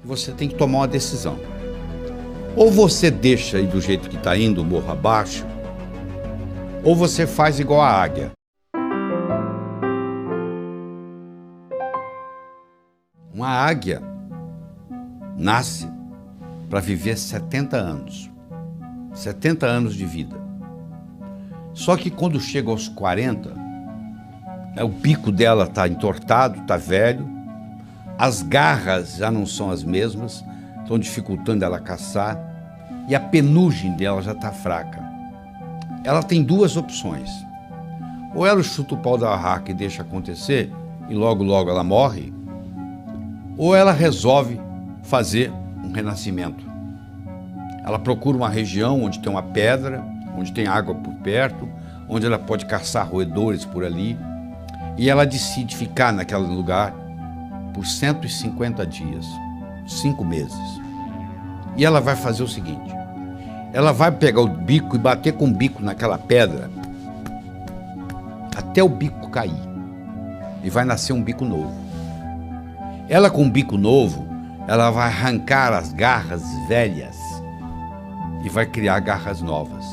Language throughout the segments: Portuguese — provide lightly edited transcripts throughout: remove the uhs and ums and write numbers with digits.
Você tem que tomar uma decisão. Ou você deixa ir do jeito que está indo, morro abaixo, ou você faz igual a águia. Uma águia nasce para viver 70 anos. 70 anos de vida. Só que quando chega aos 40, o bico dela está entortado, está velho, as garras já não são as mesmas, estão dificultando ela caçar, e a penugem dela já está fraca. Ela tem duas opções. Ou ela chuta o pau da barraca e deixa acontecer, e logo logo ela morre, ou ela resolve fazer um renascimento. Ela procura uma região onde tem uma pedra, onde tem água por perto, onde ela pode caçar roedores por ali, e ela decide ficar naquele lugar por 150 dias, 5 meses. E ela vai fazer o seguinte, ela vai pegar o bico e bater com o bico naquela pedra até o bico cair, e vai nascer um bico novo. Ela com o bico novo, ela vai arrancar as garras velhas e vai criar garras novas.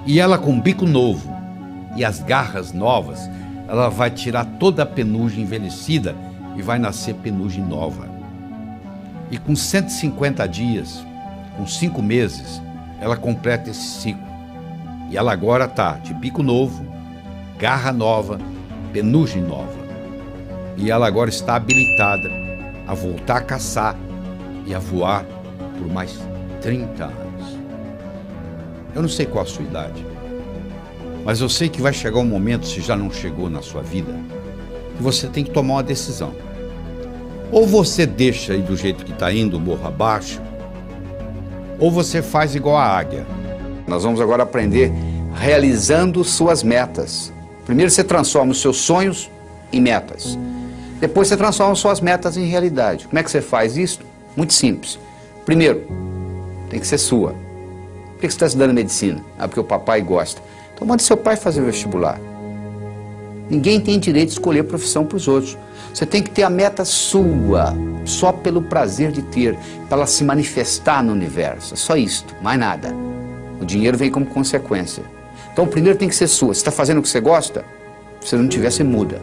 E ela com o bico novo e as garras novas, ela vai tirar toda a penugem envelhecida e vai nascer penugem nova. E com 150 dias, com 5 meses, ela completa esse ciclo. E ela agora está de bico novo, garra nova, penugem nova. E ela agora está habilitada a voltar a caçar e a voar por mais 30 anos. Eu não sei qual a sua idade, mas eu sei que vai chegar um momento, se já não chegou na sua vida, que você tem que tomar uma decisão. Ou você deixa ir do jeito que está indo, morro abaixo, ou você faz igual a águia. Nós vamos agora aprender realizando suas metas. Primeiro você transforma os seus sonhos em metas. Depois você transforma suas metas em realidade. Como é que você faz isso? Muito simples. Primeiro, tem que ser sua. Por que você está estudando medicina? Ah, porque o papai gosta. Então manda seu pai fazer o vestibular. Ninguém tem direito de escolher profissão para os outros. Você tem que ter a meta sua, só pelo prazer de ter, para ela se manifestar no universo. É só isto, mais nada. O dinheiro vem como consequência. Então primeiro tem que ser sua. Você está fazendo o que você gosta? Se não tiver, você muda.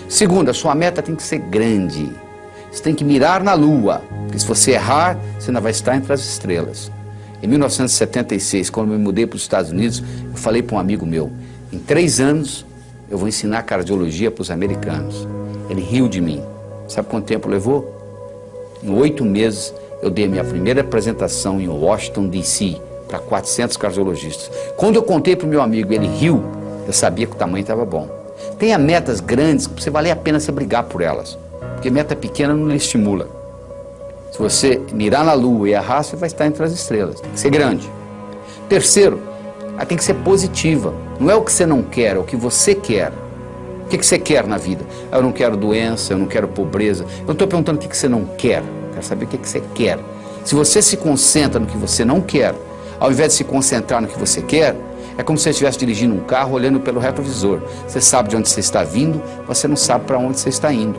Segundo, a sua meta tem que ser grande. Você tem que mirar na lua, porque se você errar, você não vai estar entre as estrelas. Em 1976, quando eu me mudei para os Estados Unidos, eu falei para um amigo meu, em 3 anos eu vou ensinar cardiologia para os americanos. Ele riu de mim. Sabe quanto tempo levou? Em 8 meses eu dei a minha primeira apresentação em Washington, D.C., para 400 cardiologistas. Quando eu contei para o meu amigo, ele riu, eu sabia que o tamanho estava bom. Tenha metas grandes, que você vale a pena você brigar por elas, porque meta pequena não lhe estimula. Se você mirar na lua e errar, você vai estar entre as estrelas. Tem que ser grande. Terceiro, ela tem que ser positiva. Não é o que você não quer, é o que você quer. O que você quer na vida? Eu não quero doença, eu não quero pobreza. Eu não estou perguntando o que você não quer. Eu quero saber o que você quer. Se você se concentra no que você não quer, ao invés de se concentrar no que você quer, é como se você estivesse dirigindo um carro olhando pelo retrovisor. Você sabe de onde você está vindo, você não sabe para onde você está indo.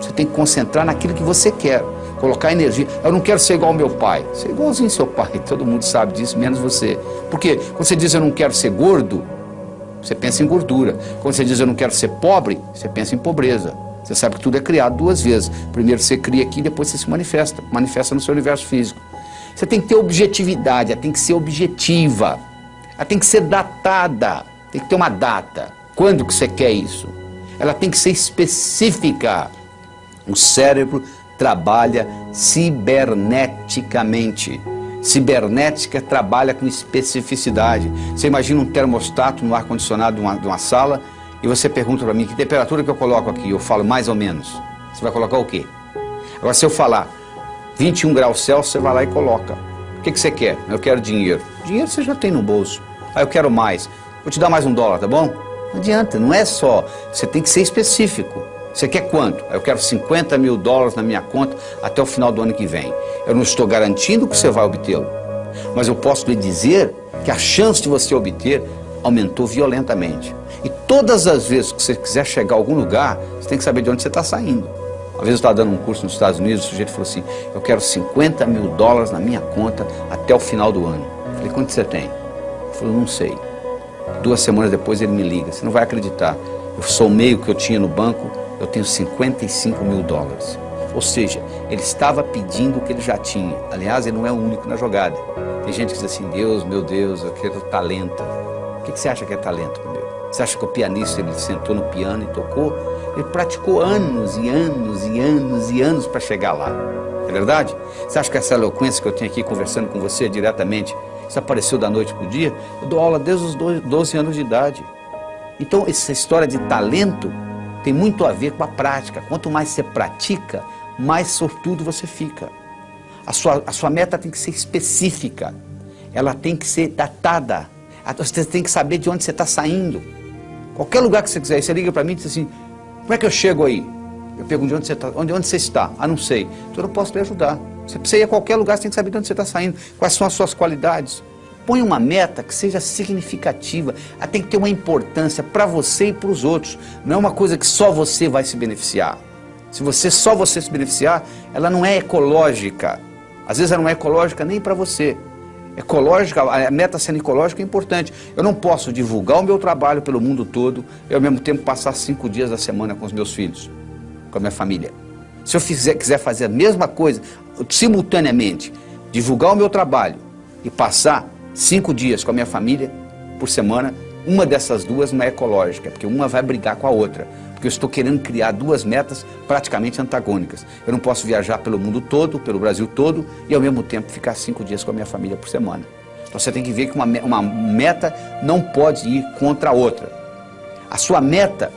Você tem que concentrar naquilo que você quer. Colocar energia. Eu não quero ser igual ao meu pai. Ser igualzinho ao seu pai. Todo mundo sabe disso, menos você. Porque quando você diz eu não quero ser gordo, você pensa em gordura. Quando você diz eu não quero ser pobre, você pensa em pobreza. Você sabe que tudo é criado 2 vezes. Primeiro você cria aqui, depois você se manifesta. Manifesta no seu universo físico. Você tem que ter objetividade, ela tem que ser objetiva. Ela tem que ser datada. Tem que ter uma data. Quando que você quer isso? Ela tem que ser específica. O cérebro trabalha ciberneticamente. Cibernética trabalha com especificidade. Você imagina um termostato no ar-condicionado de uma sala e você pergunta para mim que temperatura que eu coloco aqui. Eu falo mais ou menos. Você vai colocar o quê? Agora se eu falar 21 graus Celsius, você vai lá e coloca. O que você quer? Eu quero dinheiro. Dinheiro você já tem no bolso. Ah, eu quero mais. Vou te dar mais $1, tá bom? Não adianta, não é só. Você tem que ser específico. Você quer quanto? Eu quero $50 mil na minha conta até o final do ano que vem. Eu não estou garantindo que você vai obtê-lo, mas eu posso lhe dizer que a chance de você obter aumentou violentamente. E todas as vezes que você quiser chegar a algum lugar, você tem que saber de onde você está saindo. Uma vez eu estava dando um curso nos Estados Unidos, o sujeito falou assim, eu quero $50 mil na minha conta até o final do ano. Eu falei, quanto você tem? Ele falou, não sei. 2 semanas depois ele me liga, você não vai acreditar, eu somei o que eu tinha no banco, eu tenho $55 mil. Ou seja, ele estava pedindo o que ele já tinha. Aliás, ele não é o único na jogada. Tem gente que diz assim, Deus, meu Deus, eu quero talento. O que você acha que é talento, meu? Você acha que o pianista, ele sentou no piano e tocou? Ele praticou anos e anos e anos e anos para chegar lá. É verdade? Você acha que essa eloquência que eu tenho aqui conversando com você diretamente, isso apareceu da noite para o dia? Eu dou aula desde os 12 anos de idade. Então, essa história de talento tem muito a ver com a prática. Quanto mais você pratica, mais sortudo você fica. A sua meta tem que ser específica. Ela tem que ser datada. Você tem que saber de onde você está saindo. Qualquer lugar que você quiser, você liga para mim e diz assim, como é que eu chego aí? Eu pergunto de onde você está. Onde você está? Ah, não sei. Então eu não posso lhe ajudar. Você precisa ir a qualquer lugar, você tem que saber de onde você está saindo. Quais são as suas qualidades. Põe uma meta que seja significativa. Ela tem que ter uma importância para você e para os outros. Não é uma coisa que só você vai se beneficiar. Se só você se beneficiar, ela não é ecológica. Às vezes ela não é ecológica nem para você. Ecológica, a meta sendo ecológica é importante. Eu não posso divulgar o meu trabalho pelo mundo todo e ao mesmo tempo passar 5 dias da semana com os meus filhos, com a minha família. Se eu quiser fazer a mesma coisa, simultaneamente, divulgar o meu trabalho e passar 5 dias com a minha família por semana, uma dessas duas não é ecológica, porque uma vai brigar com a outra. Porque eu estou querendo criar 2 metas praticamente antagônicas. Eu não posso viajar pelo mundo todo, pelo Brasil todo, e ao mesmo tempo ficar 5 dias com a minha família por semana. Então você tem que ver que uma meta não pode ir contra a outra. A sua meta,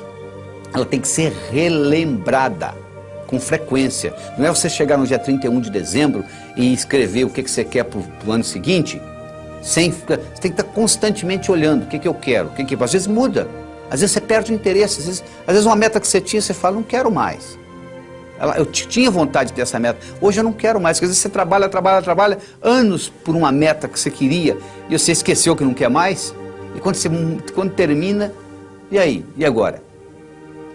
ela tem que ser relembrada com frequência. Não é você chegar no dia 31 de dezembro e escrever o que você quer para o ano seguinte, você tem que estar constantemente olhando o que eu quero, às vezes muda. Às vezes você perde o interesse, às vezes uma meta que você tinha, você fala, não quero mais. Eu tinha vontade de ter essa meta, hoje eu não quero mais, porque às vezes você trabalha anos por uma meta que você queria, e você esqueceu que não quer mais, e quando termina, e aí? E agora?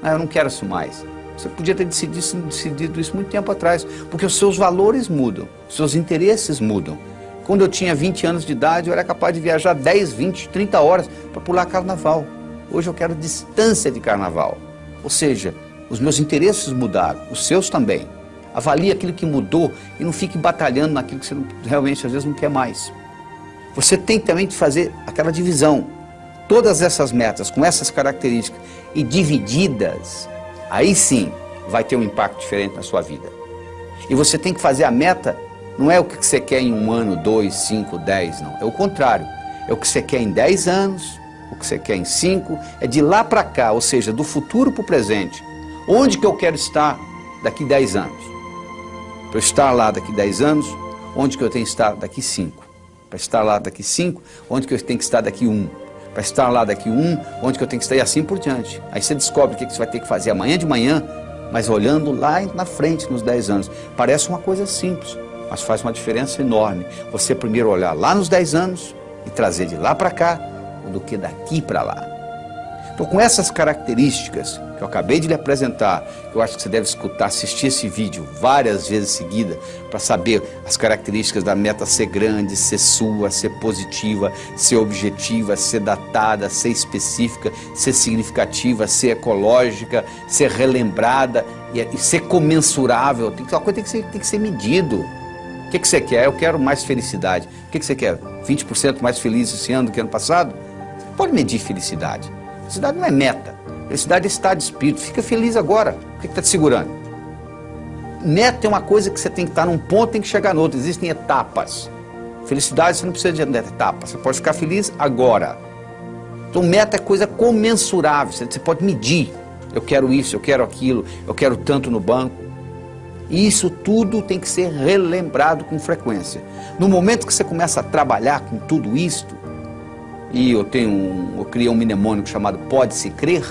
Ah, eu não quero isso mais. Você podia ter decidido isso muito tempo atrás, porque os seus valores mudam, os seus interesses mudam. Quando eu tinha 20 anos de idade, eu era capaz de viajar 10, 20, 30 horas para pular carnaval. Hoje eu quero distância de carnaval. Ou seja, os meus interesses mudaram, os seus também. Avalie aquilo que mudou e não fique batalhando naquilo que você realmente às vezes não quer mais. Você tem também de fazer aquela divisão. Todas essas metas com essas características e divididas, aí sim vai ter um impacto diferente na sua vida. E você tem que fazer a meta, não é o que você quer em 1 ano, 2, 5, 10, não. É o contrário. É o que você quer em 10 anos, o que você quer em 5, é de lá para cá, ou seja, do futuro para o presente. Onde que eu quero estar daqui 10 anos? Para eu estar lá daqui 10 anos, onde que eu tenho que estar daqui 5? Para estar lá daqui 5, onde que eu tenho que estar daqui 1? Para estar lá daqui 1, onde que eu tenho que estar e assim por diante. Aí você descobre o que você vai ter que fazer amanhã de manhã, mas olhando lá na frente, nos 10 anos. Parece uma coisa simples, mas faz uma diferença enorme. Você primeiro olhar lá nos 10 anos e trazer de lá para cá, do que daqui para lá. Então, com essas características que eu acabei de lhe apresentar, eu acho que você deve escutar, assistir esse vídeo várias vezes seguidas para saber as características da meta ser grande, ser sua, ser positiva, ser objetiva, ser datada, ser específica, ser significativa, ser ecológica, ser relembrada e ser comensurável. Uma coisa tem que ser medido. O que você quer? Eu quero mais felicidade. O que você quer? 20% mais feliz esse ano do que ano passado? Pode medir felicidade. Felicidade não é meta. Felicidade é estado de espírito. Fica feliz agora. O que está te segurando? Meta é uma coisa que você tem que estar num ponto e tem que chegar no outro. Existem etapas. Felicidade você não precisa de etapas. Você pode ficar feliz agora. Então meta é coisa comensurável. Você pode medir. Eu quero isso, eu quero aquilo, eu quero tanto no banco. E isso tudo tem que ser relembrado com frequência. No momento que você começa a trabalhar com tudo isto, e eu criei um mnemônico chamado Pode-se Crer,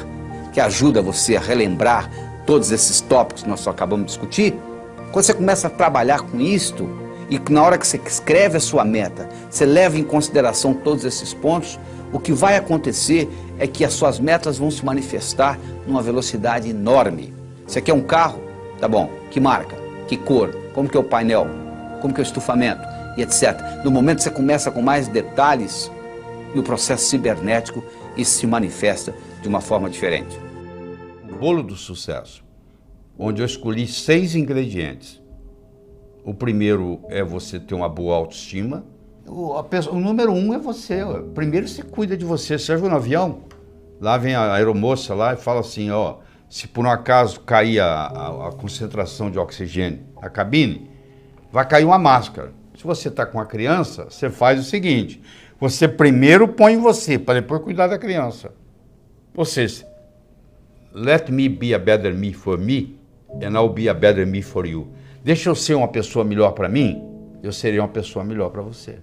que ajuda você a relembrar todos esses tópicos que nós acabamos de discutir. Quando você começa a trabalhar com isto, e na hora que você escreve a sua meta, você leva em consideração todos esses pontos, o que vai acontecer é que as suas metas vão se manifestar numa velocidade enorme. Você quer um carro? Tá bom, que marca, que cor, como que é o painel, como que é o estufamento e etc. No momento que você começa com mais detalhes, no processo cibernético, isso se manifesta de uma forma diferente. O bolo do sucesso, onde eu escolhi 6 ingredientes. O primeiro é você ter uma boa autoestima. O número 1 é você. Primeiro você cuida de você. Você já viu no avião? Lá vem a aeromoça lá e fala assim, ó, se por um acaso cair a concentração de oxigênio na cabine, vai cair uma máscara. Se você está com a criança, você faz o seguinte, você primeiro põe em você, para depois cuidar da criança. Ou seja, let me be a better me for me, and I'll be a better me for you. Deixa eu ser uma pessoa melhor para mim, eu serei uma pessoa melhor para você.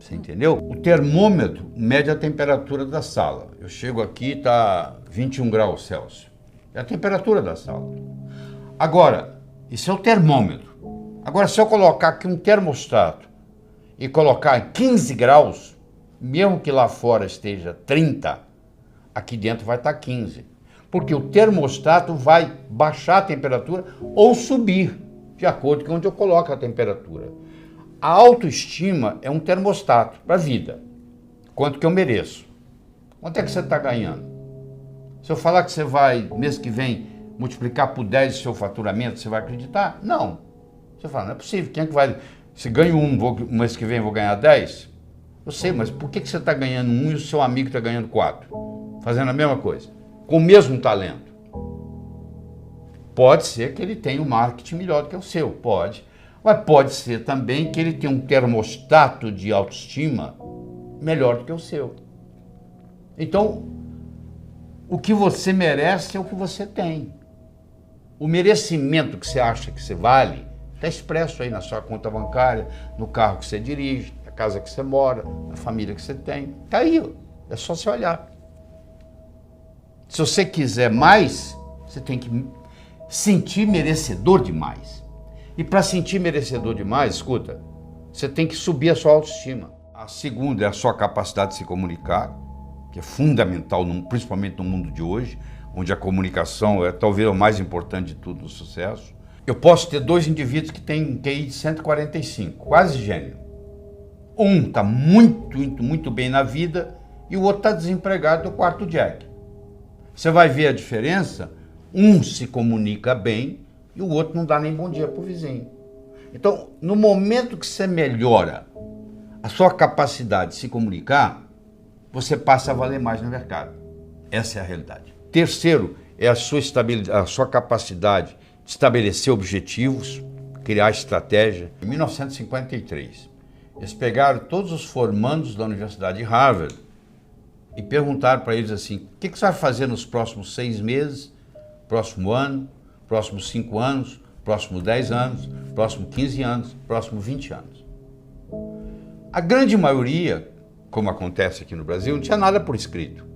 Você entendeu? O termômetro mede a temperatura da sala. Eu chego aqui, está 21 graus Celsius. É a temperatura da sala. Agora, isso é o termômetro. Agora, se eu colocar aqui um termostato e colocar 15 graus, mesmo que lá fora esteja 30, aqui dentro vai estar 15. Porque o termostato vai baixar a temperatura ou subir, de acordo com onde eu coloco a temperatura. A autoestima é um termostato para a vida. Quanto que eu mereço? Quanto é que você está ganhando? Se eu falar que você vai, mês que vem, multiplicar por 10 o seu faturamento, você vai acreditar? Não. Você fala, não é possível. Quem é que vai... Se ganho mês que vem vou ganhar 10? Eu sei, mas por que você está ganhando 1 e o seu amigo está ganhando 4? Fazendo a mesma coisa. Com o mesmo talento. Pode ser que ele tenha um marketing melhor do que o seu, pode. Mas pode ser também que ele tenha um termostato de autoestima melhor do que o seu. Então, o que você merece é o que você tem. O merecimento que você acha que você vale está expresso aí na sua conta bancária, no carro que você dirige, na casa que você mora, na família que você tem. Está aí, é só você olhar. Se você quiser mais, você tem que sentir merecedor de mais. E para sentir merecedor demais, escuta, você tem que subir a sua autoestima. A segunda é a sua capacidade de se comunicar, que é fundamental, principalmente no mundo de hoje, onde a comunicação é talvez o mais importante de tudo no sucesso. Eu posso ter 2 indivíduos que têm um QI de 145, quase gênio. Um está muito bem na vida e o outro está desempregado do quarto Jack. Você vai ver a diferença, um se comunica bem, e o outro não dá nem bom dia para o vizinho. Então, no momento que você melhora a sua capacidade de se comunicar, você passa a valer mais no mercado. Essa é a realidade. Terceiro, é a sua capacidade de estabelecer objetivos, criar estratégia. Em 1953, eles pegaram todos os formandos da Universidade de Harvard e perguntaram para eles assim, o que você vai fazer nos próximos 6 meses, próximo ano, próximos 5 anos, próximos 10 anos, próximos 15 anos, próximos 20 anos. A grande maioria, como acontece aqui no Brasil, não tinha nada por escrito.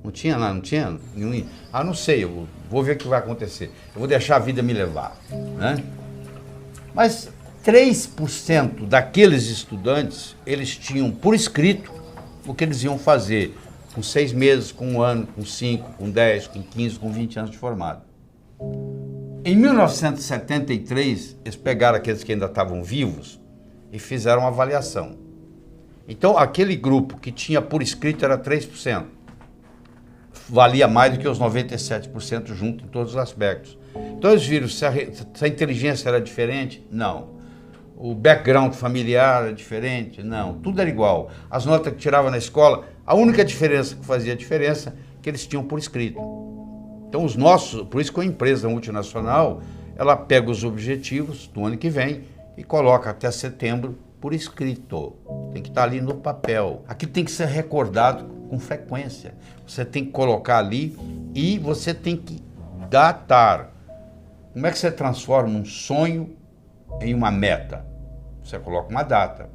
Não tinha nada, não tinha nenhum... Ah, não sei, eu vou ver o que vai acontecer. Eu vou deixar a vida me levar, né? Mas 3% daqueles estudantes, eles tinham por escrito o que eles iam fazer com 6 meses, com 1 ano, com 5, com 10, com 15, com 20 anos de formado. Em 1973, eles pegaram aqueles que ainda estavam vivos e fizeram uma avaliação. Então, aquele grupo que tinha por escrito era 3%. Valia mais do que os 97% junto em todos os aspectos. Então, eles viram se a inteligência era diferente? Não. O background familiar era diferente? Não. Tudo era igual. As notas que tirava na escola, a única diferença que fazia diferença é que eles tinham por escrito. Então, os nossos, por isso que a empresa multinacional, ela pega os objetivos do ano que vem e coloca até setembro por escrito. Tem que estar ali no papel. Aqui tem que ser recordado com frequência. Você tem que colocar ali e você tem que datar. Como é que você transforma um sonho em uma meta? Você coloca uma data.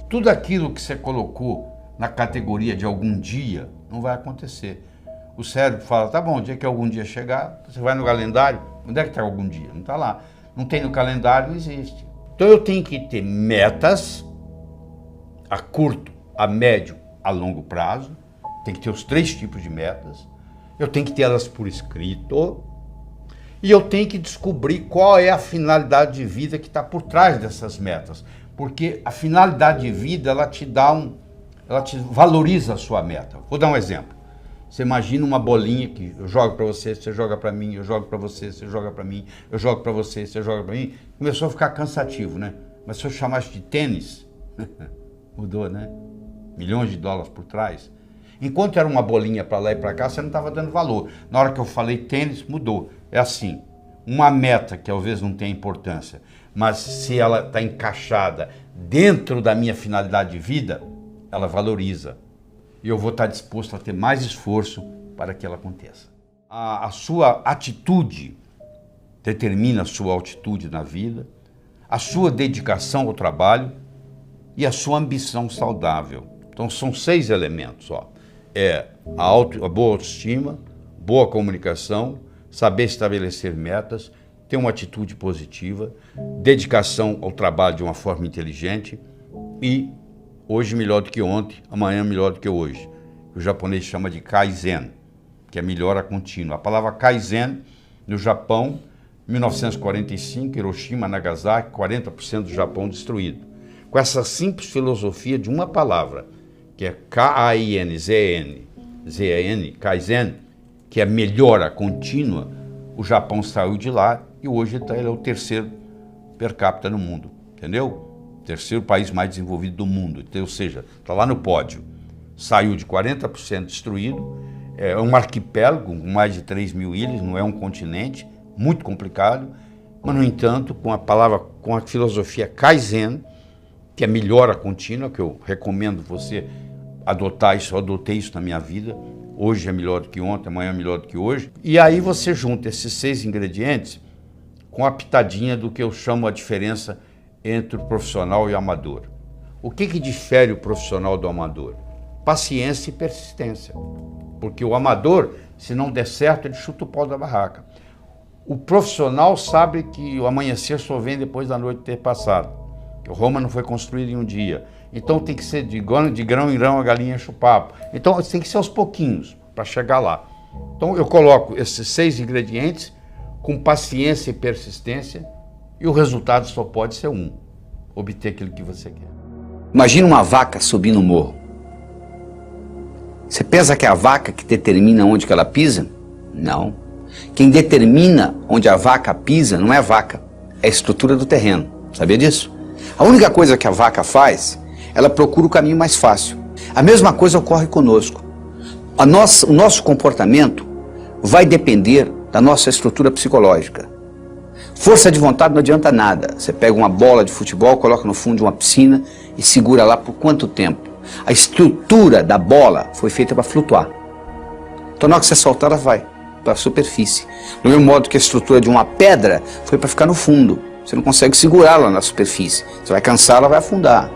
Tudo aquilo que você colocou na categoria de algum dia não vai acontecer. O cérebro fala, tá bom, o dia que algum dia chegar, você vai no calendário, onde é que está algum dia? Não está lá. Não tem no calendário, não existe. Então eu tenho que ter metas a curto, a médio, a longo prazo. Tem que ter os 3 tipos de metas. Eu tenho que ter elas por escrito. E eu tenho que descobrir qual é a finalidade de vida que está por trás dessas metas. Porque a finalidade de vida, ela te valoriza a sua meta. Vou dar um exemplo. Você imagina uma bolinha que eu jogo para você, você joga para mim, eu jogo para você, você joga para mim, eu jogo para você, você joga para mim. Começou a ficar cansativo, né? Mas se eu chamasse de tênis, mudou, né? Milhões de dólares por trás. Enquanto era uma bolinha para lá e para cá, você não estava dando valor. Na hora que eu falei tênis, mudou. É assim, uma meta que talvez não tenha importância, mas se ela está encaixada dentro da minha finalidade de vida, ela valoriza. E eu vou estar disposto a ter mais esforço para que ela aconteça. A sua atitude determina a sua altitude na vida, a sua dedicação ao trabalho e a sua ambição saudável. Então são 6 elementos, ó. A boa autoestima, boa comunicação, saber estabelecer metas, ter uma atitude positiva, dedicação ao trabalho de uma forma inteligente e hoje melhor do que ontem, amanhã melhor do que hoje. O japonês chama de Kaizen, que é melhora contínua. A palavra Kaizen, no Japão, 1945, Hiroshima, Nagasaki, 40% do Japão destruído. Com essa simples filosofia de uma palavra, que é K-A-I-N-Z-N, Kaizen, que é melhora contínua, o Japão saiu de lá e hoje ele é o 3º per capita no mundo, entendeu? 3º país mais desenvolvido do mundo, então, ou seja, está lá no pódio. Saiu de 40% destruído, é um arquipélago com mais de 3.000 ilhas, não é um continente, muito complicado, mas, no entanto, com a filosofia Kaizen, que é melhora contínua, que eu recomendo você adotar isso, eu adotei isso na minha vida, hoje é melhor do que ontem, amanhã é melhor do que hoje, e aí você junta esses 6 ingredientes com a pitadinha do que eu chamo a diferença entre o profissional e o amador. O que difere o profissional do amador? Paciência e persistência. Porque o amador, se não der certo, ele chuta o pau da barraca. O profissional sabe que o amanhecer só vem depois da noite ter passado. Que Roma não foi construída em um dia. Então tem que ser de grão em grão a galinha enche o papo. Então tem que ser aos pouquinhos para chegar lá. Então eu coloco esses 6 ingredientes com paciência e persistência e o resultado só pode ser um: obter aquilo que você quer. Imagina uma vaca subindo o morro. Você pensa que é a vaca que determina onde que ela pisa? Não. Quem determina onde a vaca pisa não é a vaca, é a estrutura do terreno. Sabia disso? A única coisa que a vaca faz, ela procura o caminho mais fácil. A mesma coisa ocorre conosco. O nosso comportamento vai depender da nossa estrutura psicológica. Força de vontade não adianta nada. Você pega uma bola de futebol, coloca no fundo de uma piscina e segura lá por quanto tempo? A estrutura da bola foi feita para flutuar. Então na hora que você soltar, ela vai para a superfície. Do mesmo modo que a estrutura de uma pedra foi para ficar no fundo. Você não consegue segurá-la na superfície. Você vai cansar, ela vai afundar.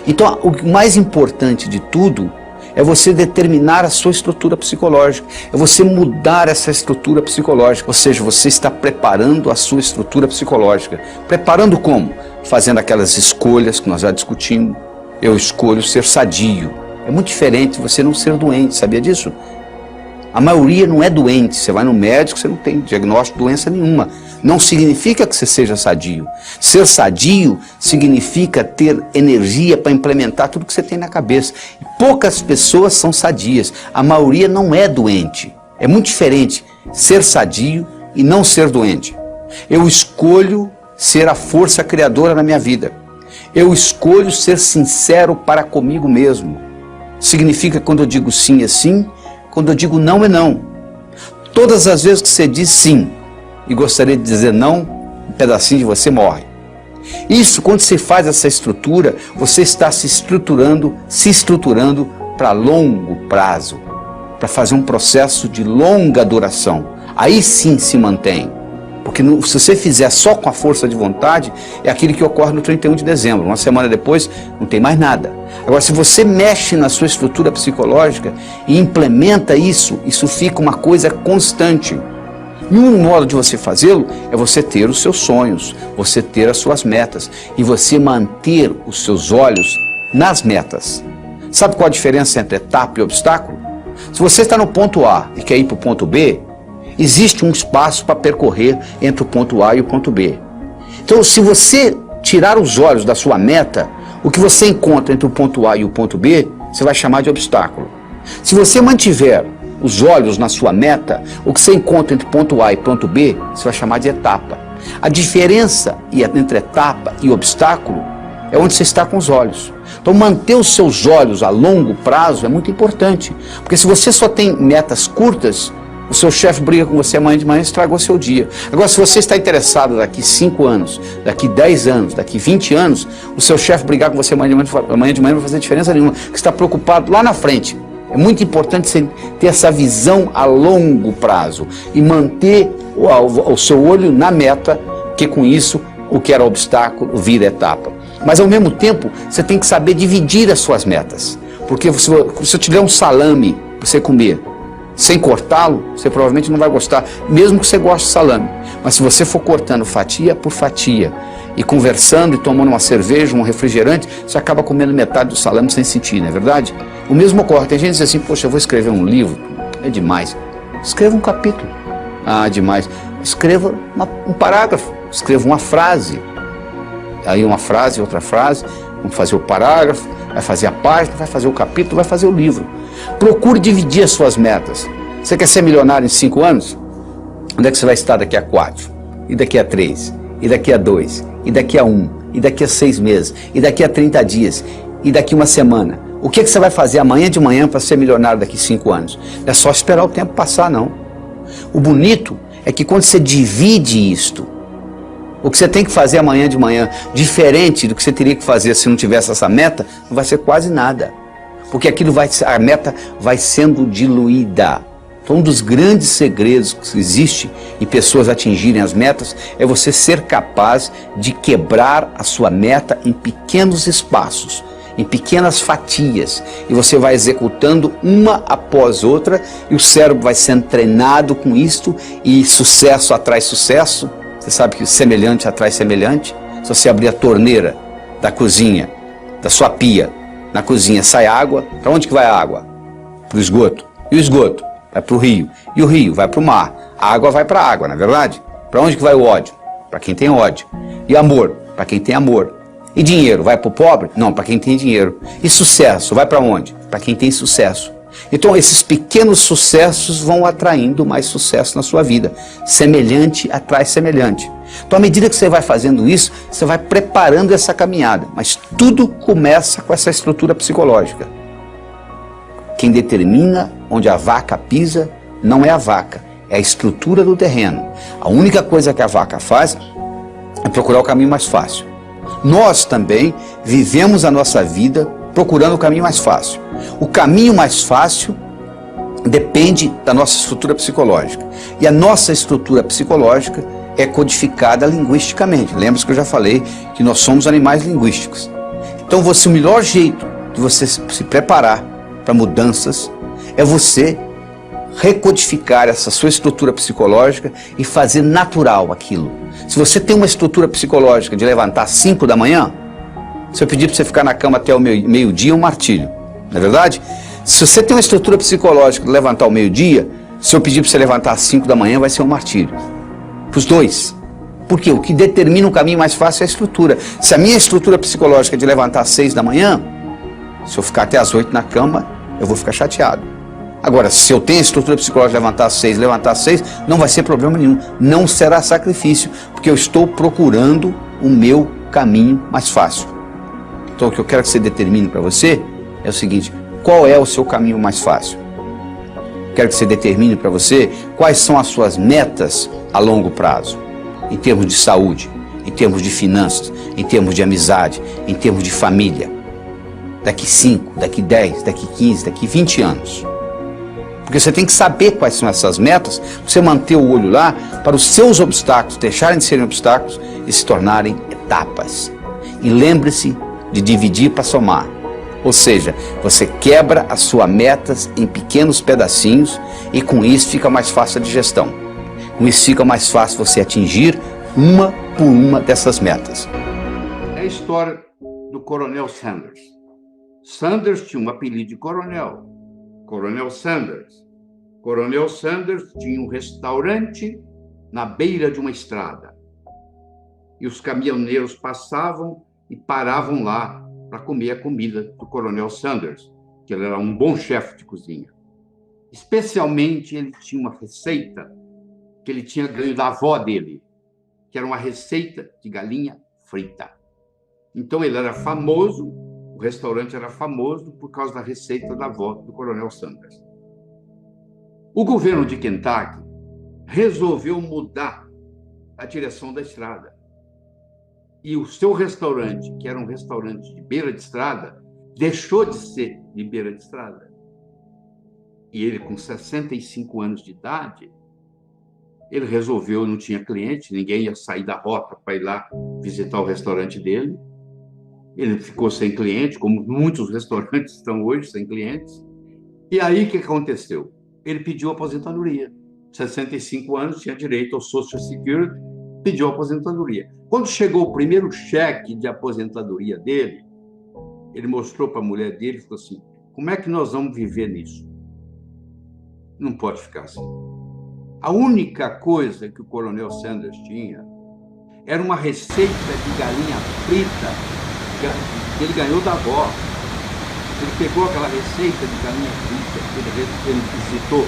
Então o mais importante de tudo é você determinar a sua estrutura psicológica, é você mudar essa estrutura psicológica, ou seja, você está preparando a sua estrutura psicológica. Preparando como? Fazendo aquelas escolhas que nós já discutimos. Eu escolho ser sadio. É muito diferente você não ser doente, sabia disso? A maioria não é doente, você vai no médico, você não tem diagnóstico de doença nenhuma. Não significa que você seja sadio. Ser sadio significa ter energia para implementar tudo que você tem na cabeça. E poucas pessoas são sadias, a maioria não é doente. É muito diferente ser sadio e não ser doente. Eu escolho ser a força criadora na minha vida. Eu escolho ser sincero para comigo mesmo. Significa quando eu digo sim é sim, quando eu digo não é não. Todas as vezes que você diz sim e gostaria de dizer não, um pedacinho de você morre. Isso, quando você faz essa estrutura, você está se estruturando para longo prazo, para fazer um processo de longa duração. Aí sim se mantém. Porque se você fizer só com a força de vontade, é aquilo que ocorre no 31 de dezembro. Uma semana depois, não tem mais nada. Agora, se você mexe na sua estrutura psicológica e implementa isso, isso fica uma coisa constante. E um modo de você fazê-lo é você ter os seus sonhos, você ter as suas metas e você manter os seus olhos nas metas. Sabe qual a diferença entre etapa e obstáculo? Se você está no ponto A e quer ir para o ponto B, existe um espaço para percorrer entre o ponto A e o ponto B. Então, se você tirar os olhos da sua meta, o que você encontra entre o ponto A e o ponto B, você vai chamar de obstáculo. Se você mantiver os olhos na sua meta, o que você encontra entre ponto A e ponto B, você vai chamar de etapa. A diferença entre etapa e obstáculo é onde você está com os olhos. Então, manter os seus olhos a longo prazo é muito importante, porque se você só tem metas curtas, o seu chefe briga com você amanhã de manhã e estragou seu dia. Agora, se você está interessado daqui 5 anos, daqui 10 anos, daqui 20 anos, o seu chefe brigar com você amanhã de manhã não vai fazer diferença nenhuma, porque você está preocupado lá na frente. É muito importante você ter essa visão a longo prazo e manter o seu olho na meta, que com isso o que era obstáculo vira etapa. Mas ao mesmo tempo, você tem que saber dividir as suas metas. Porque se eu te der um salame para você comer, sem cortá-lo, você provavelmente não vai gostar, mesmo que você goste de salame. Mas se você for cortando fatia por fatia, e conversando e tomando uma cerveja, um refrigerante, você acaba comendo metade do salame sem sentir, não é verdade? O mesmo ocorre. Tem gente que diz assim, poxa, eu vou escrever um livro, é demais. Escreva um capítulo. Ah, demais. Escreva um parágrafo, escreva uma frase. Aí uma frase, outra frase, vamos fazer o parágrafo, vai fazer a página, vai fazer o capítulo, vai fazer o livro. Procure dividir as suas metas. Você quer ser milionário em 5 anos? Onde é que você vai estar daqui a 4? E daqui a 3? E daqui a 2? E daqui a 1? E daqui a 6 meses? E daqui a 30 dias? E daqui a uma semana? O que você vai fazer amanhã de manhã para ser milionário daqui a 5 anos? Não é só esperar o tempo passar, não. O bonito é que quando você divide isto, o que você tem que fazer amanhã de manhã, diferente do que você teria que fazer se não tivesse essa meta, não vai ser quase nada. Porque a meta vai sendo diluída. Então, um dos grandes segredos que existe em pessoas atingirem as metas é você ser capaz de quebrar a sua meta em pequenos espaços, em pequenas fatias, e você vai executando uma após outra, e o cérebro vai sendo treinado com isto, e sucesso atrai sucesso. Você sabe que semelhante atrai semelhante. Se você abrir a torneira da cozinha, da sua pia, na cozinha sai água, para onde que vai a água? Para o esgoto. E o esgoto? Vai para o rio. E o rio vai para o mar. A água vai para a água, não é verdade? Para onde que vai o ódio? Para quem tem ódio. E amor? Para quem tem amor. E dinheiro? Vai para o pobre? Não, para quem tem dinheiro. E sucesso? Vai para onde? Para quem tem sucesso. Então esses pequenos sucessos vão atraindo mais sucesso na sua vida. Semelhante atrai semelhante. Então à medida que você vai fazendo isso, você vai preparando essa caminhada. Mas tudo começa com essa estrutura psicológica. Quem determina onde a vaca pisa não é a vaca, é a estrutura do terreno. A única coisa que a vaca faz é procurar o caminho mais fácil. Nós também vivemos a nossa vida procurando o caminho mais fácil. O caminho mais fácil depende da nossa estrutura psicológica. E a nossa estrutura psicológica é codificada linguisticamente. Lembra que eu já falei que nós somos animais linguísticos. Então o melhor jeito de você se preparar para mudanças é você recodificar essa sua estrutura psicológica e fazer natural aquilo. Se você tem uma estrutura psicológica de levantar às 5 da manhã, se eu pedir para você ficar na cama até o meio-dia, é um martírio. Não é verdade? Se você tem uma estrutura psicológica de levantar ao meio-dia, se eu pedir para você levantar às 5 da manhã, vai ser um martírio. Para os dois. Porque o que determina o caminho mais fácil é a estrutura. Se a minha estrutura psicológica é de levantar às 6 da manhã, se eu ficar até às 8 na cama, eu vou ficar chateado. Agora, se eu tenho a estrutura psicológica de levantar às 6, não vai ser problema nenhum. Não será sacrifício, porque eu estou procurando o meu caminho mais fácil. Então, o que eu quero que você determine para você é o seguinte: qual é o seu caminho mais fácil? Quero que você determine para você quais são as suas metas a longo prazo, em termos de saúde, em termos de finanças, em termos de amizade, em termos de família. Daqui 5, daqui 10, daqui 15, daqui 20 anos. Porque você tem que saber quais são essas metas, para você manter o olho lá, para os seus obstáculos deixarem de serem obstáculos e se tornarem etapas. E lembre-se de dividir para somar. Ou seja, você quebra as suas metas em pequenos pedacinhos e com isso fica mais fácil a digestão. Com isso fica mais fácil você atingir uma por uma dessas metas. É a história do Coronel Sanders. Sanders tinha um apelido de coronel, Coronel Sanders. Coronel Sanders tinha um restaurante na beira de uma estrada. E os caminhoneiros passavam e paravam lá para comer a comida do Coronel Sanders, que ele era um bom chefe de cozinha. Especialmente, ele tinha uma receita que ele tinha ganho da avó dele, que era uma receita de galinha frita. Então, ele era famoso, o restaurante era famoso por causa da receita da avó do Coronel Sanders. O governo de Kentucky resolveu mudar a direção da estrada. E o seu restaurante, que era um restaurante de beira de estrada, deixou de ser de beira de estrada. E ele, com 65 anos de idade, ele resolveu, não tinha cliente, ninguém ia sair da rota para ir lá visitar o restaurante dele. Ele ficou sem cliente, como muitos restaurantes estão hoje sem clientes. E aí, o que aconteceu? Ele pediu aposentadoria. 65 anos, tinha direito ao Social Security, pediu aposentadoria. Quando chegou o primeiro cheque de aposentadoria dele, ele mostrou para a mulher dele e falou assim: como é que nós vamos viver nisso? Não pode ficar assim. A única coisa que o Coronel Sanders tinha era uma receita de galinha frita que ele ganhou da avó. Ele pegou aquela receita de galinha frita, ele visitou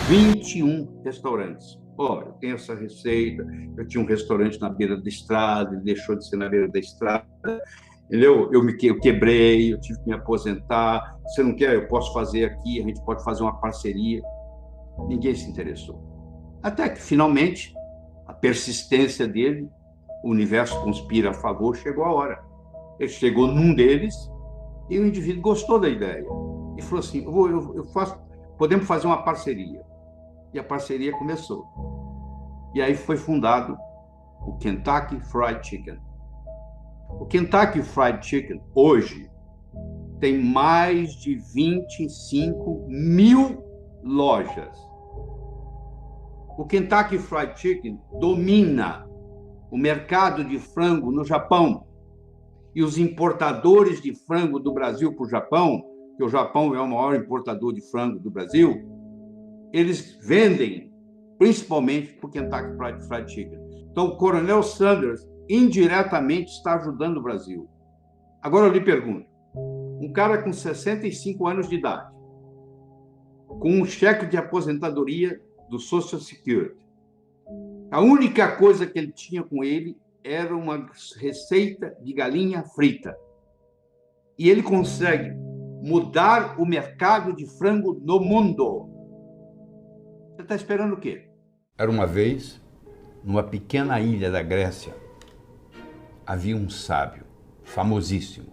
21 restaurantes. Olha, eu tenho essa receita, eu tinha um restaurante na beira da estrada, ele deixou de ser na beira da estrada, entendeu? Eu quebrei, eu tive que me aposentar, você não quer, eu posso fazer aqui, a gente pode fazer uma parceria. Ninguém se interessou. Até que, finalmente, a persistência dele, o universo conspira a favor, chegou a hora. Ele chegou num deles e o indivíduo gostou da ideia. E falou assim, podemos fazer uma parceria. E a parceria começou. E aí foi fundado o Kentucky Fried Chicken. O Kentucky Fried Chicken, hoje, tem mais de 25 mil lojas. O Kentucky Fried Chicken domina o mercado de frango no Japão. E os importadores de frango do Brasil para o Japão, que o Japão é o maior importador de frango do Brasil, eles vendem principalmente para o Kentucky Fried Chicken. Então, o Coronel Sanders indiretamente está ajudando o Brasil. Agora eu lhe pergunto, um cara com 65 anos de idade, com um cheque de aposentadoria do Social Security, a única coisa que ele tinha com ele era uma receita de galinha frita. E ele consegue mudar o mercado de frango no mundo. Você está esperando o quê? Era uma vez, numa pequena ilha da Grécia, havia um sábio famosíssimo.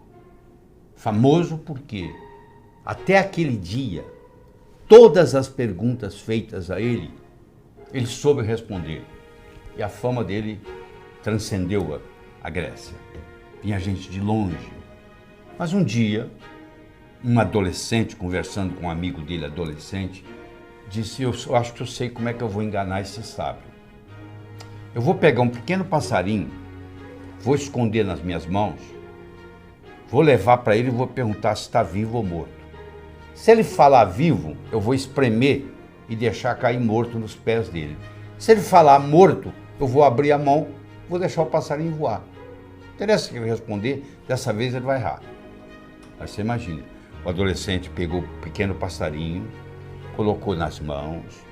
Famoso porque, até aquele dia, todas as perguntas feitas a ele soube responder. E a fama dele transcendeu a Grécia. Vinha gente de longe. Mas um dia, um adolescente, conversando com um amigo dele, adolescente, disse, eu acho que eu sei como é que eu vou enganar esse sábio. Eu vou pegar um pequeno passarinho, vou esconder nas minhas mãos, vou levar para ele e vou perguntar se está vivo ou morto. Se ele falar vivo, eu vou espremer e deixar cair morto nos pés dele. Se ele falar morto, eu vou abrir a mão, vou deixar o passarinho voar. Interessa que ele responder, dessa vez ele vai errar. Aí você imagina, o adolescente pegou o pequeno passarinho, colocou nas mãos,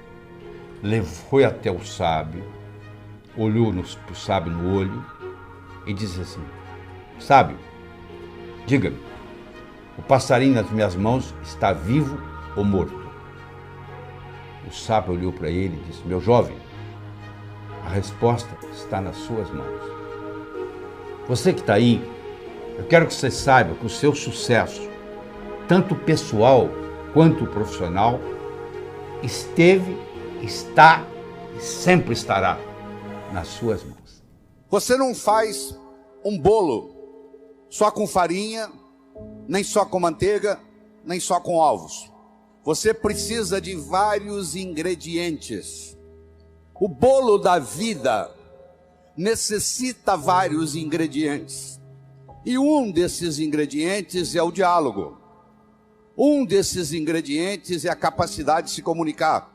foi até o sábio, olhou pro sábio no olho e disse assim, sábio, diga-me, o passarinho nas minhas mãos está vivo ou morto? O sábio olhou para ele e disse, meu jovem, a resposta está nas suas mãos. Você que está aí, eu quero que você saiba que o seu sucesso, tanto pessoal quanto profissional, esteve, está e sempre estará nas suas mãos. Você não faz um bolo só com farinha, nem só com manteiga, nem só com ovos. Você precisa de vários ingredientes. O bolo da vida necessita vários ingredientes. E um desses ingredientes é o diálogo. Um desses ingredientes é a capacidade de se comunicar.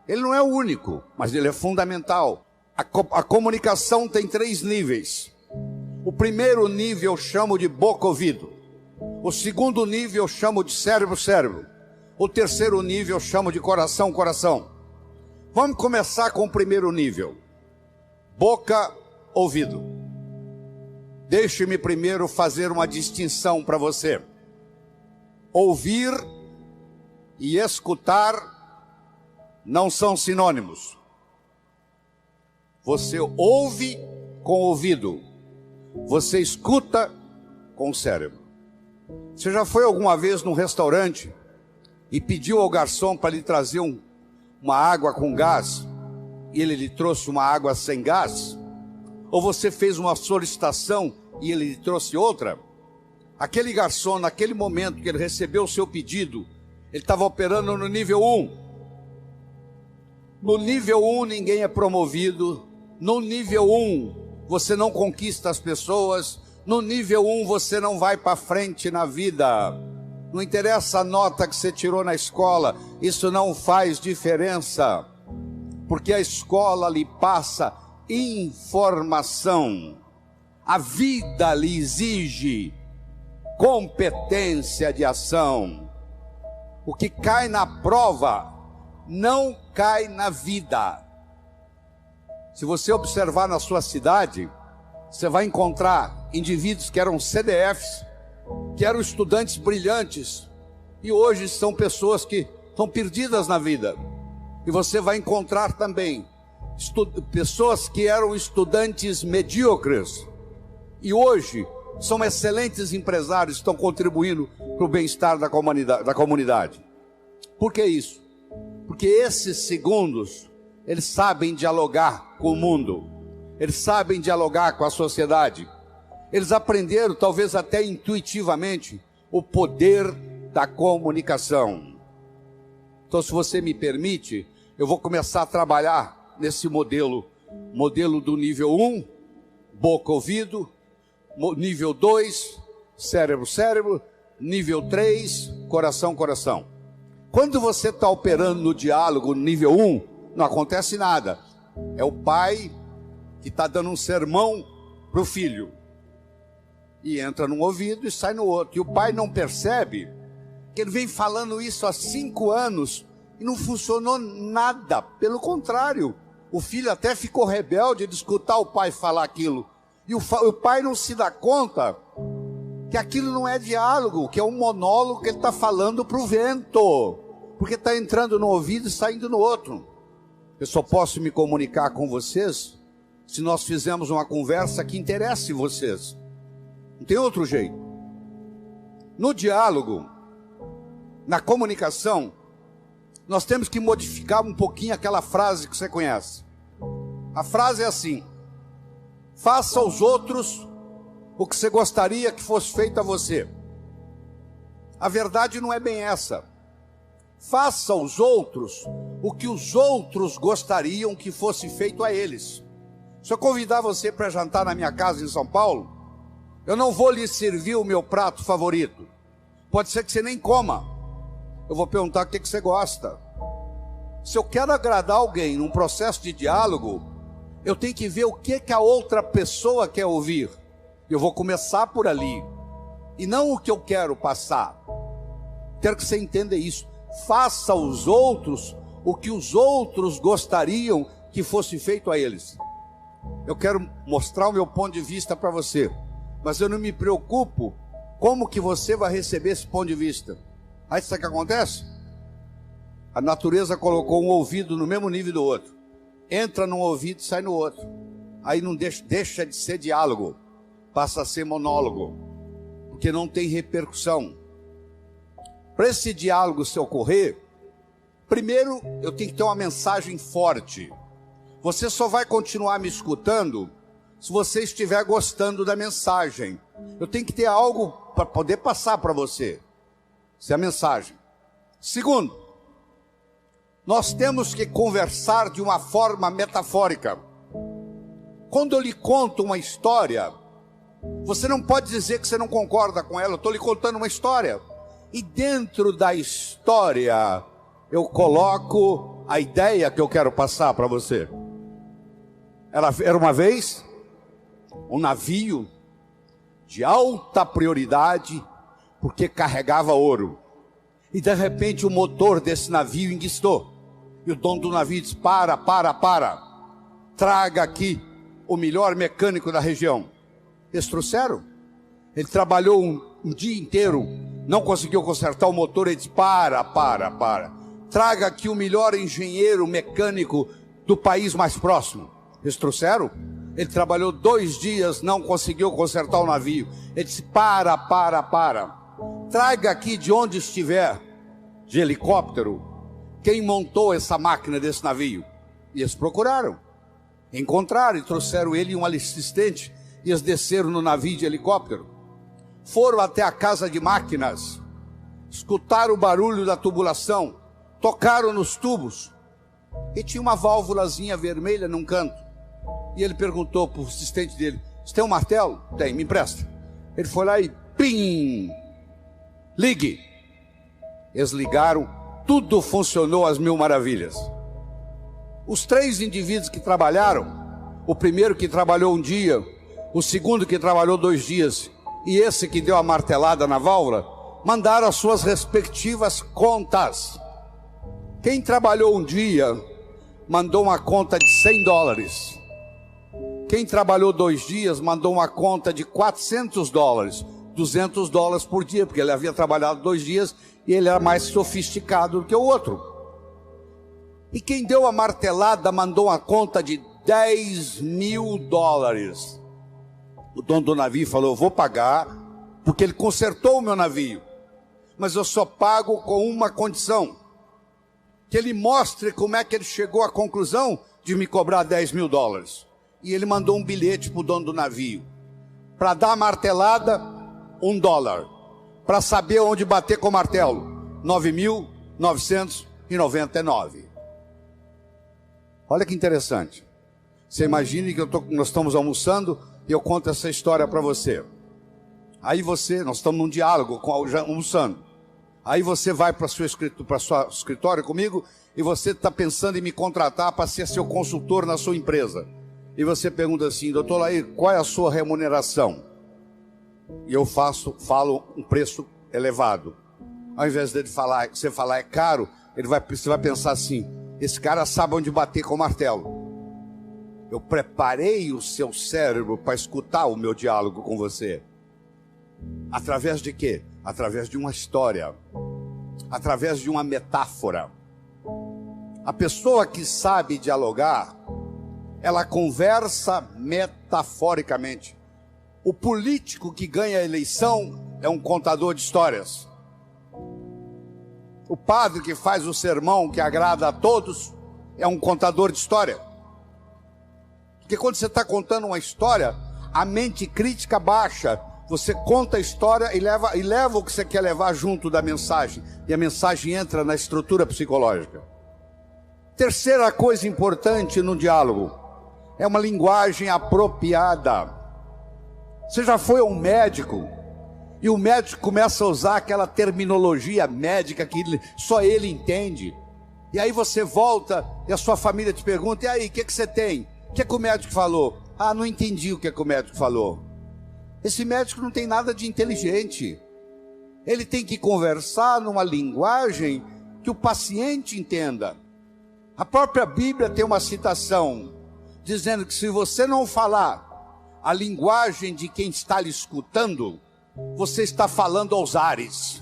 Ele não é o único, mas ele é fundamental. A comunicação tem 3 níveis. O primeiro nível eu chamo de boca-ouvido. O segundo nível eu chamo de cérebro-cérebro. O terceiro nível eu chamo de coração-coração. Vamos começar com o primeiro nível. Boca-ouvido. Deixe-me primeiro fazer uma distinção para você. Ouvir e escutar não são sinônimos. Você ouve com o ouvido, você escuta com o cérebro. Você já foi alguma vez num restaurante e pediu ao garçom para lhe trazer uma água com gás e ele lhe trouxe uma água sem gás? Ou você fez uma solicitação e ele lhe trouxe outra? Aquele garçom, naquele momento que ele recebeu o seu pedido, ele estava operando no nível 1. No nível 1 ninguém é promovido. No nível 1 você não conquista as pessoas. No nível 1 você não vai para frente na vida. Não interessa a nota que você tirou na escola, isso não faz diferença. Porque a escola lhe passa informação. A vida lhe exige competência de ação. O que cai na prova não cai na vida. Se você observar na sua cidade, você vai encontrar indivíduos que eram CDFs, que eram estudantes brilhantes, e hoje são pessoas que estão perdidas na vida. E você vai encontrar também pessoas que eram estudantes medíocres, e hoje são excelentes empresários, estão contribuindo para o bem-estar da comunidade. Por que isso? Porque esses segundos, eles sabem dialogar com o mundo, eles sabem dialogar com a sociedade, eles aprenderam, talvez até intuitivamente, o poder da comunicação. Então, se você me permite, eu vou começar a trabalhar nesse modelo do nível 1, boca-ouvido, nível 2, cérebro-cérebro, nível 3, coração-coração. Quando você está operando no diálogo no nível 1, não acontece nada. É o pai que está dando um sermão para o filho. E entra num ouvido e sai no outro. E o pai não percebe que ele vem falando isso há 5 anos e não funcionou nada. Pelo contrário, o filho até ficou rebelde de escutar o pai falar aquilo. E o pai não se dá conta que aquilo não é diálogo, que é um monólogo que ele está falando para o vento, porque está entrando no ouvido e saindo no outro. Eu só posso me comunicar com vocês se nós fizermos uma conversa que interesse vocês. Não tem outro jeito. No diálogo, na comunicação, nós temos que modificar um pouquinho aquela frase que você conhece. A frase é assim: faça aos outros o que você gostaria que fosse feito a você. A verdade não é bem essa. Faça aos outros o que os outros gostariam que fosse feito a eles. Se eu convidar você para jantar na minha casa em São Paulo, eu não vou lhe servir o meu prato favorito. Pode ser que você nem coma. Eu vou perguntar o que você gosta. Se eu quero agradar alguém num processo de diálogo, eu tenho que ver o que a outra pessoa quer ouvir. Eu vou começar por ali, e não o que eu quero passar. Quero que você entenda isso. Faça aos outros o que os outros gostariam que fosse feito a eles. Eu quero mostrar o meu ponto de vista para você, mas eu não me preocupo como que você vai receber esse ponto de vista. Aí sabe o que acontece? A natureza colocou um ouvido no mesmo nível do outro. Entra num ouvido e sai no outro. Aí não deixa de ser diálogo, passa a ser monólogo, porque não tem repercussão. Para esse diálogo se ocorrer, primeiro eu tenho que ter uma mensagem forte. Você só vai continuar me escutando se você estiver gostando da mensagem. Eu tenho que ter algo para poder passar para você. Essa é a mensagem. Segundo, nós temos que conversar de uma forma metafórica. Quando eu lhe conto uma história, você não pode dizer que você não concorda com ela. Eu estou lhe contando uma história. E dentro da história, eu coloco a ideia que eu quero passar para você. Era uma vez um navio de alta prioridade, porque carregava ouro. E de repente o motor desse navio enguiçou. E o dono do navio disse: para. Traga aqui o melhor mecânico da região. Eles trouxeram. Ele trabalhou um dia inteiro, não conseguiu consertar o motor. Ele disse: para. Traga aqui o melhor engenheiro mecânico do país mais próximo. Eles trouxeram. Ele trabalhou 2 dias, não conseguiu consertar o navio. Ele disse: para. Traga aqui de onde estiver, de helicóptero, quem montou essa máquina desse navio. E eles procuraram, encontraram e trouxeram ele e um assistente. E eles desceram no navio de helicóptero, foram até a casa de máquinas, escutaram o barulho da tubulação, tocaram nos tubos, e tinha uma válvulazinha vermelha num canto. E ele perguntou para o assistente dele: você tem um martelo? Tem, me empresta. Ele foi lá e pim, ligue. Eles ligaram, tudo funcionou às mil maravilhas. Os 3 indivíduos que trabalharam, o primeiro que trabalhou um dia, o segundo que trabalhou 2 dias, e esse que deu a martelada na válvula, mandaram as suas respectivas contas. Quem trabalhou um dia mandou uma conta de $100. Quem trabalhou 2 dias mandou uma conta de $400, $200 por dia, porque ele havia trabalhado 2 dias e ele era mais sofisticado do que o outro. E quem deu a martelada mandou uma conta de $10.000. O dono do navio falou: eu vou pagar, porque ele consertou o meu navio, mas eu só pago com uma condição: que ele mostre como é que ele chegou à conclusão de me cobrar $10.000. E ele mandou um bilhete para o dono do navio: para dar a martelada, $1. Para saber onde bater com o martelo, 9.999. Olha que interessante. Você imagine que nós estamos almoçando e eu conto essa história para você. Aí nós estamos num diálogo, almoçando. Aí você vai para o seu escritório comigo e você está pensando em me contratar para ser seu consultor na sua empresa. E você pergunta assim: doutor Laí, qual é a sua remuneração? E eu falo um preço elevado. Ao invés dele você falar é caro, você vai pensar assim: esse cara sabe onde bater com o martelo. Eu preparei o seu cérebro para escutar o meu diálogo com você. Através de quê? Através de uma história, através de uma metáfora. A pessoa que sabe dialogar, ela conversa metaforicamente. O político que ganha a eleição é um contador de histórias. O padre que faz o sermão que agrada a todos é um contador de história. Porque quando você está contando uma história, a mente crítica baixa. Você conta a história e leva o que você quer levar junto da mensagem. E a mensagem entra na estrutura psicológica. Terceira coisa importante no diálogo é uma linguagem apropriada. Você já foi a um médico e o médico começa a usar aquela terminologia médica que só ele entende. E aí você volta e a sua família te pergunta: e aí, o que você tem? O que o médico falou? Ah, não entendi o que o médico falou. Esse médico não tem nada de inteligente. Ele tem que conversar numa linguagem que o paciente entenda. A própria Bíblia tem uma citação dizendo que se você não falar a linguagem de quem está lhe escutando, você está falando aos ares.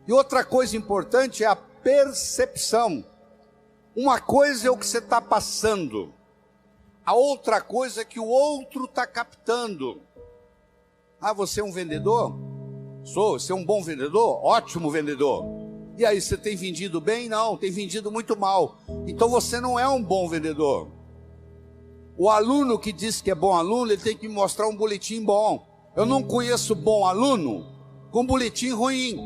E outra coisa importante é a percepção. Uma coisa é o que você está passando, a outra coisa é que o outro está captando. Ah, você é um vendedor? Sou. Você é um bom vendedor? Ótimo vendedor. E aí, você tem vendido bem? Não, tem vendido muito mal. Então você não é um bom vendedor. O aluno que diz que é bom aluno, ele tem que me mostrar um boletim bom. Eu não conheço bom aluno com boletim ruim.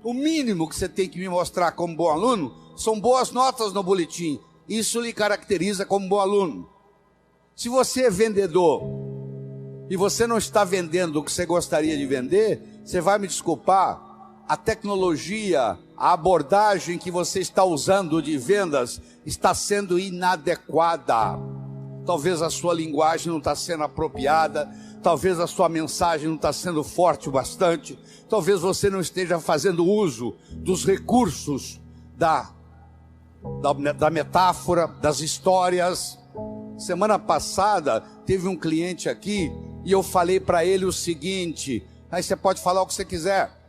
O mínimo que você tem que me mostrar como bom aluno são boas notas no boletim. Isso lhe caracteriza como bom aluno. Se você é vendedor e você não está vendendo o que você gostaria de vender, você vai me desculpar, a tecnologia, A abordagem que você está usando de vendas está sendo inadequada. Talvez a sua linguagem não está sendo apropriada, talvez a sua mensagem não está sendo forte o bastante, talvez você não esteja fazendo uso dos recursos da metáfora, das histórias. Semana passada teve um cliente aqui e eu falei para ele o seguinte: aí você pode falar o que você quiser.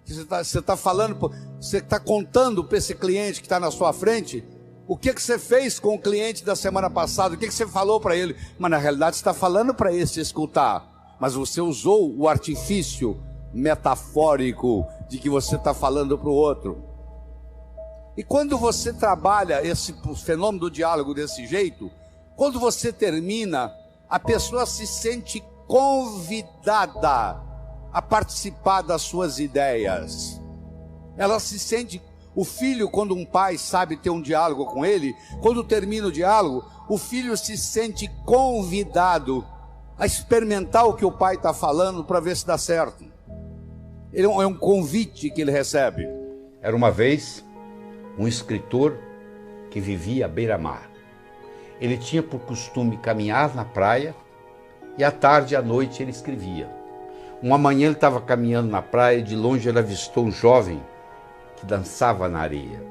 Você está falando, você está contando para esse cliente que está na sua frente o que você fez com o cliente da semana passada, o que você falou para ele. Mas na realidade você está falando para esse escutar, mas você usou o artifício metafórico de que você está falando para o outro. E quando você trabalha esse fenômeno do diálogo desse jeito, quando você termina, a pessoa se sente convidada a participar das suas ideias. Ela se sente... O filho, quando um pai sabe ter um diálogo com ele, quando termina o diálogo, o filho se sente convidado a experimentar o que o pai está falando para ver se dá certo. É um convite que ele recebe. Era uma vez um escritor que vivia à beira-mar. Ele tinha por costume caminhar na praia e à tarde e à noite ele escrevia. Uma manhã ele estava caminhando na praia e de longe ele avistou um jovem que dançava na areia.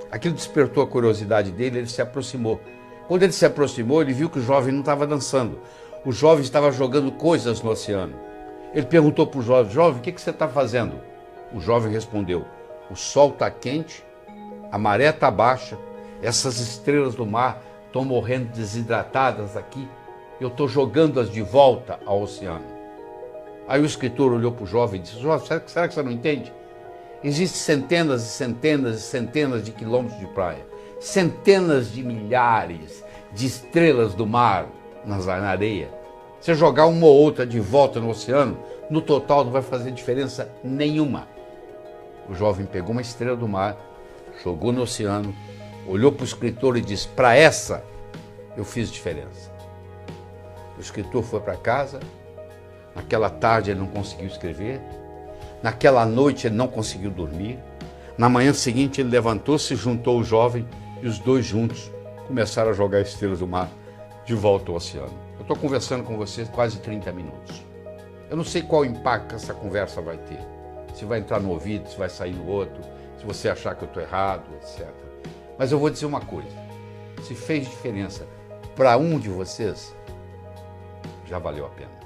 Aquilo despertou a curiosidade dele, ele se aproximou. Quando ele se aproximou, ele viu que o jovem não estava dançando. O jovem estava jogando coisas no oceano. Ele perguntou para o jovem: jovem, o que você está fazendo? O jovem respondeu: o sol está quente, a maré está baixa, essas estrelas do mar estão morrendo desidratadas aqui, eu estou jogando-as de volta ao oceano. Aí o escritor olhou para o jovem e disse: jovem, será que você não entende? Existem centenas e centenas e centenas de quilômetros de praia, centenas de milhares de estrelas do mar na areia. Você jogar uma ou outra de volta no oceano, no total não vai fazer diferença nenhuma. O jovem pegou uma estrela do mar, jogou no oceano, olhou para o escritor e disse: para essa eu fiz diferença. O escritor foi para casa. Naquela tarde ele não conseguiu escrever. Naquela noite ele não conseguiu dormir. Na manhã seguinte ele levantou-se, juntou o jovem e os dois juntos começaram a jogar estrelas do mar de volta ao oceano. Eu estou conversando com vocês quase 30 minutos. Eu não sei qual impacto essa conversa vai ter. Se vai entrar no ouvido, se vai sair no outro, se você achar que eu estou errado, etc. Mas eu vou dizer uma coisa: se fez diferença para um de vocês, já valeu a pena.